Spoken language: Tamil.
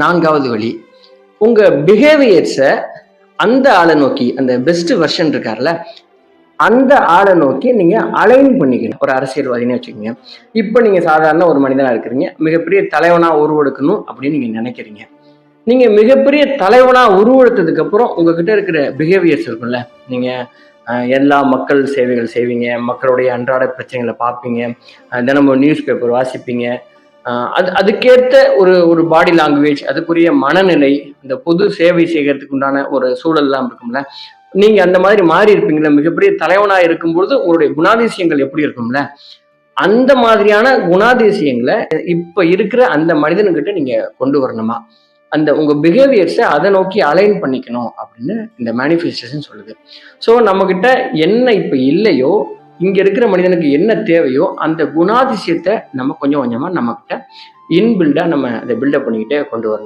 4வது வழி, உங்க பிஹேவியர்ஸ அந்த ஆளை நோக்கி, அந்த பெஸ்ட் வெர்ஷன் இருக்கார்ல, அந்த ஆளை நோக்கி நீங்க அலைன் பண்ணிக்கணும். ஒரு அரசியல்வாதினே வச்சுக்கோங்க. இப்ப நீங்க சாதாரண ஒரு மனிதனா இருக்கிறீங்க. மிகப்பெரிய தலைவனா உருவெடுக்கணும் அப்படின்னு நீங்க நினைக்கிறீங்க. நீங்க மிகப்பெரிய தலைவனா உருவெடுத்ததுக்கு அப்புறம் உங்ககிட்ட இருக்கிற பிஹேவியர்ஸ் இருக்கும்ல, நீங்க எல்லா மக்கள் சேவைகள் செய்வீங்க, மக்களுடைய அன்றாட பிரச்சனைகளை பார்ப்பீங்க, தினமும் நியூஸ் பேப்பர் வாசிப்பீங்க, அதுக்கேற்ற ஒரு ஒரு பாடி லாங்குவேஜ், அதுக்குரிய மனநிலை, இந்த பொது சேவை செய்யறதுக்கு உண்டான ஒரு சூழல்லாம் இருக்கும்ல, நீங்க அந்த மாதிரி மாறி இருப்பீங்களா? மிகப்பெரிய தலைவனா இருக்கும்பொழுது உங்களுடைய குணாதிசயங்கள் எப்படி இருக்கும்ல, அந்த மாதிரியான குணாதிசயங்களை இப்ப இருக்கிற அந்த மனிதனுக்கிட்ட நீங்க கொண்டு வரணுமா? அந்த உங்க பிஹேவியர்ஸை அதை நோக்கி அலைன் பண்ணிக்கணும் அப்படின்னு இந்த மேனிஃபெஸ்டேஷன் சொல்லுது. ஸோ நம்ம கிட்ட என்ன இப்ப இல்லையோ, இங்க இருக்கிற மனிதனுக்கு என்ன தேவையோ அந்த குணாதிசயத்தை நம்ம கொஞ்சம் கொஞ்சமா நம்ம கிட்ட இன்பில்டா நம்ம அதை பில்டப் பண்ணிக்கிட்டே கொண்டு வரணும்.